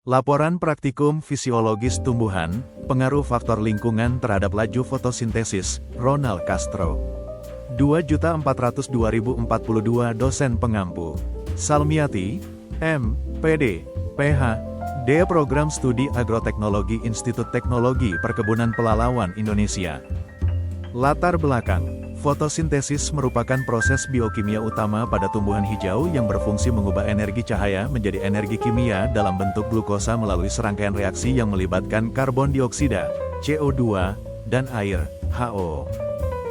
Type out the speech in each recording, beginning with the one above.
Laporan praktikum fisiologis tumbuhan, pengaruh faktor lingkungan terhadap laju fotosintesis, Ronald Castro. 2.402.042 dosen pengampu. Salmiati, M. Pd, Ph. D. Program Studi Agroteknologi Institut Teknologi Perkebunan Pelalawan Indonesia. Latar belakang. Fotosintesis merupakan proses biokimia utama pada tumbuhan hijau yang berfungsi mengubah energi cahaya menjadi energi kimia dalam bentuk glukosa melalui serangkaian reaksi yang melibatkan karbon dioksida, CO2, dan air, HO.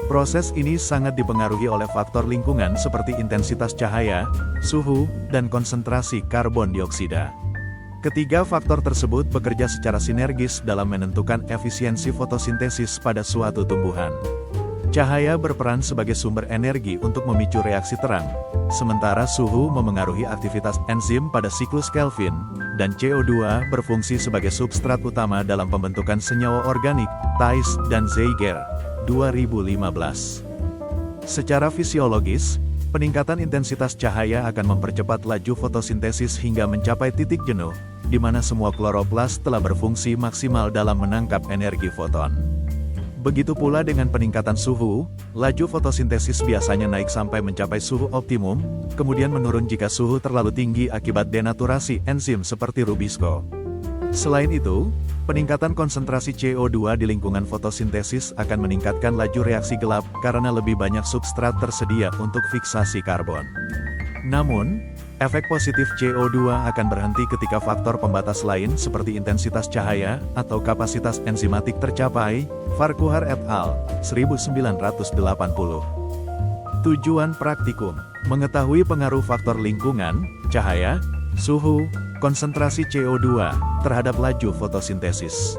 Proses ini sangat dipengaruhi oleh faktor lingkungan seperti intensitas cahaya, suhu, dan konsentrasi karbon dioksida. Ketiga faktor tersebut bekerja secara sinergis dalam menentukan efisiensi fotosintesis pada suatu tumbuhan. Cahaya berperan sebagai sumber energi untuk memicu reaksi terang, sementara suhu memengaruhi aktivitas enzim pada siklus Kelvin, dan CO2 berfungsi sebagai substrat utama dalam pembentukan senyawa organik, Thais dan Zeiger, 2015. Secara fisiologis, peningkatan intensitas cahaya akan mempercepat laju fotosintesis hingga mencapai titik jenuh, di mana semua kloroplas telah berfungsi maksimal dalam menangkap energi foton. Begitu pula dengan peningkatan suhu, laju fotosintesis biasanya naik sampai mencapai suhu optimum, kemudian menurun jika suhu terlalu tinggi akibat denaturasi enzim seperti rubisco. Selain itu, peningkatan konsentrasi CO2 di lingkungan fotosintesis akan meningkatkan laju reaksi gelap karena lebih banyak substrat tersedia untuk fiksasi karbon. Namun, efek positif CO2 akan berhenti ketika faktor pembatas lain seperti intensitas cahaya atau kapasitas enzimatik tercapai, Farquhar et al., 1980. Tujuan praktikum: mengetahui pengaruh faktor lingkungan, cahaya, suhu, konsentrasi CO2, terhadap laju fotosintesis.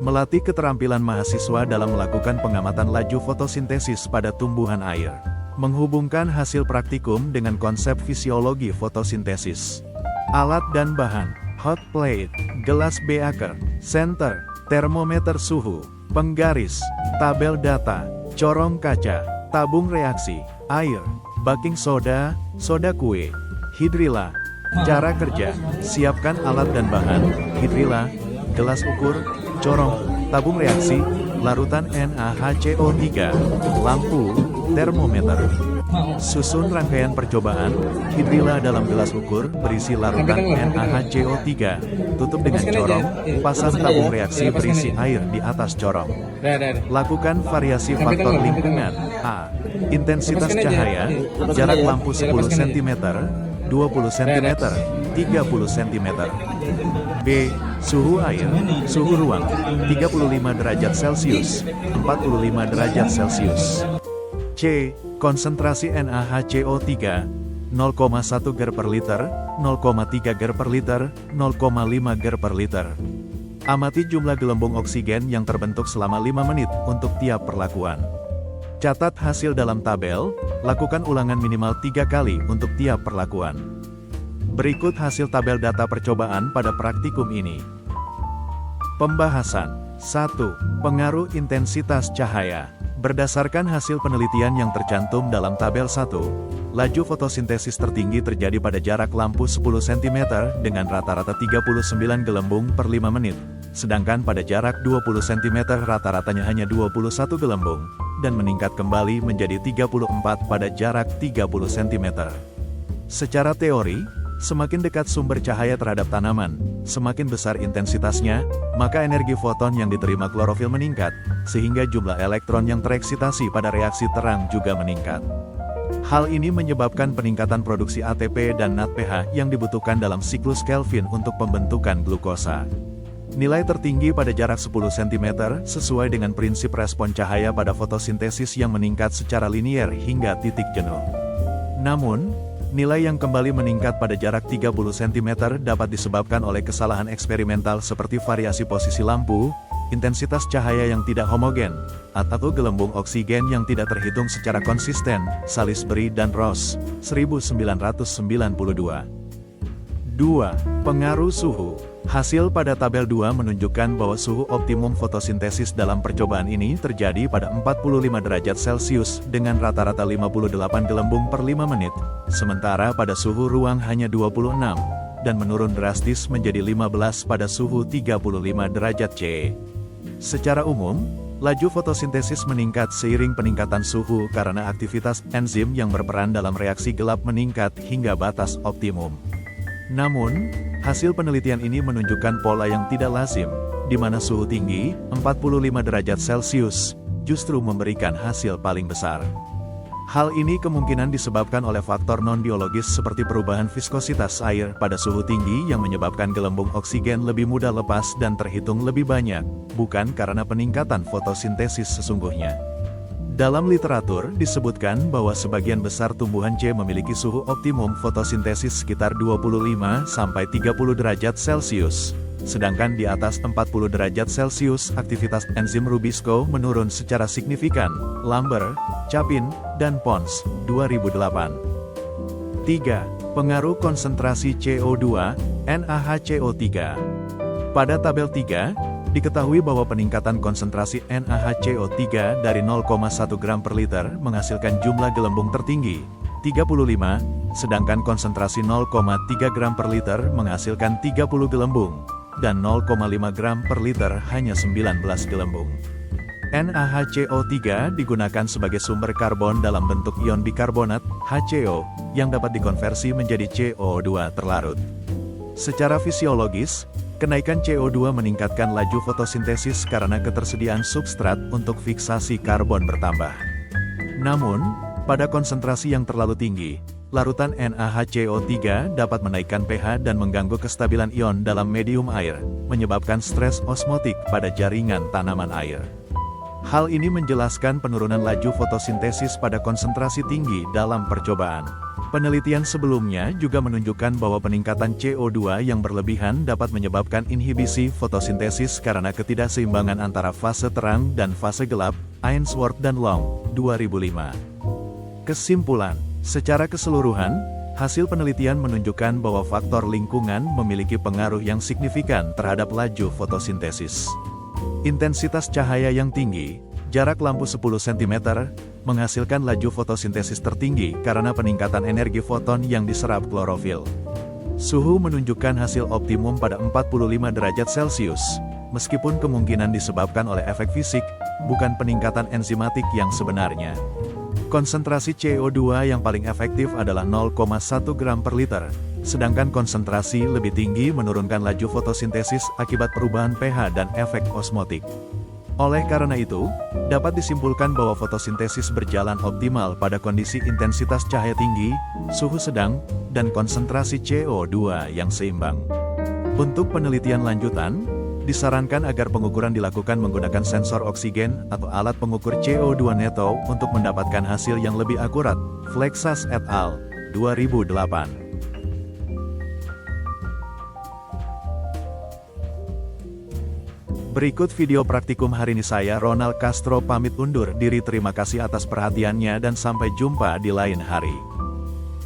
Melatih keterampilan mahasiswa dalam melakukan pengamatan laju fotosintesis pada tumbuhan air. Menghubungkan hasil praktikum dengan konsep fisiologi fotosintesis. Alat dan bahan: hot plate, gelas beaker, senter, termometer suhu, penggaris, tabel data, corong kaca, tabung reaksi, air, baking soda, soda kue, hidrila. Cara kerja: siapkan alat dan bahan, hidrila, gelas ukur, corong, tabung reaksi, larutan NaHCO3, lampu, termometer. Susun rangkaian percobaan, hidrila dalam gelas ukur berisi larutan NaHCO3, tutup dengan corong, pasang tabung reaksi berisi air di atas corong. Lakukan variasi faktor lingkungan. A. Intensitas cahaya, jarak lampu 10 cm, 20 cm, 30 cm. B. Suhu air, suhu ruang, 35 derajat Celcius, 45 derajat Celcius. C. Konsentrasi NaHCO3, 0,1 ger per liter, 0,3 ger per liter, 0,5 ger per liter. Amati jumlah gelembung oksigen yang terbentuk selama 5 menit untuk tiap perlakuan. Catat hasil dalam tabel, lakukan ulangan minimal 3 kali untuk tiap perlakuan. Berikut hasil tabel data percobaan pada praktikum ini. Pembahasan 1. Pengaruh intensitas cahaya. Berdasarkan hasil penelitian yang tercantum dalam tabel 1, laju fotosintesis tertinggi terjadi pada jarak lampu 10 cm dengan rata-rata 39 gelembung per 5 menit, sedangkan pada jarak 20 cm rata-ratanya hanya 21 gelembung, dan meningkat kembali menjadi 34 pada jarak 30 cm. Secara teori, semakin dekat sumber cahaya terhadap tanaman, semakin besar intensitasnya, maka energi foton yang diterima klorofil meningkat, sehingga jumlah elektron yang tereksitasi pada reaksi terang juga meningkat. Hal ini menyebabkan peningkatan produksi ATP dan NADPH yang dibutuhkan dalam siklus Kelvin untuk pembentukan glukosa. Nilai tertinggi pada jarak 10 cm sesuai dengan prinsip respon cahaya pada fotosintesis yang meningkat secara linier hingga titik jenuh. Namun, nilai yang kembali meningkat pada jarak 30 cm dapat disebabkan oleh kesalahan eksperimental seperti variasi posisi lampu, intensitas cahaya yang tidak homogen, atau gelembung oksigen yang tidak terhitung secara konsisten, Salisbury dan Ross, 1992. 2. Pengaruh suhu. Hasil pada tabel 2 menunjukkan bahwa suhu optimum fotosintesis dalam percobaan ini terjadi pada 45 derajat Celcius dengan rata-rata 58 gelembung per 5 menit, sementara pada suhu ruang hanya 26, dan menurun drastis menjadi 15 pada suhu 35 derajat C. Secara umum, laju fotosintesis meningkat seiring peningkatan suhu karena aktivitas enzim yang berperan dalam reaksi gelap meningkat hingga batas optimum. Namun, hasil penelitian ini menunjukkan pola yang tidak lazim, di mana suhu tinggi, 45 derajat Celcius, justru memberikan hasil paling besar. Hal ini kemungkinan disebabkan oleh faktor non-biologis seperti perubahan viskositas air pada suhu tinggi yang menyebabkan gelembung oksigen lebih mudah lepas dan terhitung lebih banyak, bukan karena peningkatan fotosintesis sesungguhnya. Dalam literatur, disebutkan bahwa sebagian besar tumbuhan C memiliki suhu optimum fotosintesis sekitar 25-30 derajat Celcius. Sedangkan di atas 40 derajat Celcius aktivitas enzim Rubisco menurun secara signifikan, Lambert, Chapin, dan Pons, 2008. 3. Pengaruh konsentrasi CO2, NaHCO3. Pada tabel 3, diketahui bahwa peningkatan konsentrasi NaHCO3 dari 0,1 gram per liter menghasilkan jumlah gelembung tertinggi, 35, sedangkan konsentrasi 0,3 gram per liter menghasilkan 30 gelembung, dan 0,5 gram per liter hanya 19 gelembung. NaHCO3 digunakan sebagai sumber karbon dalam bentuk ion bikarbonat, HCO, yang dapat dikonversi menjadi CO2 terlarut. Secara fisiologis, kenaikan CO2 meningkatkan laju fotosintesis karena ketersediaan substrat untuk fiksasi karbon bertambah. Namun, pada konsentrasi yang terlalu tinggi, larutan NaHCO3 dapat menaikkan pH dan mengganggu kestabilan ion dalam medium air, menyebabkan stres osmotik pada jaringan tanaman air. Hal ini menjelaskan penurunan laju fotosintesis pada konsentrasi tinggi dalam percobaan. Penelitian sebelumnya juga menunjukkan bahwa peningkatan CO2 yang berlebihan dapat menyebabkan inhibisi fotosintesis karena ketidakseimbangan antara fase terang dan fase gelap, Ainsworth dan Long, 2005. Kesimpulan, secara keseluruhan, hasil penelitian menunjukkan bahwa faktor lingkungan memiliki pengaruh yang signifikan terhadap laju fotosintesis. Intensitas cahaya yang tinggi, jarak lampu 10 cm, menghasilkan laju fotosintesis tertinggi karena peningkatan energi foton yang diserap klorofil. Suhu menunjukkan hasil optimum pada 45 derajat Celcius, meskipun kemungkinan disebabkan oleh efek fisik, bukan peningkatan enzimatik yang sebenarnya. Konsentrasi CO2 yang paling efektif adalah 0,1 gram per liter, sedangkan konsentrasi lebih tinggi menurunkan laju fotosintesis akibat perubahan pH dan efek osmotik. Oleh karena itu, dapat disimpulkan bahwa fotosintesis berjalan optimal pada kondisi intensitas cahaya tinggi, suhu sedang, dan konsentrasi CO2 yang seimbang. Untuk penelitian lanjutan, disarankan agar pengukuran dilakukan menggunakan sensor oksigen atau alat pengukur CO2 neto untuk mendapatkan hasil yang lebih akurat. Flexas et al., 2008. Berikut video praktikum hari ini. Saya Ronald Castro pamit undur diri. Terima kasih atas perhatiannya dan sampai jumpa di lain hari.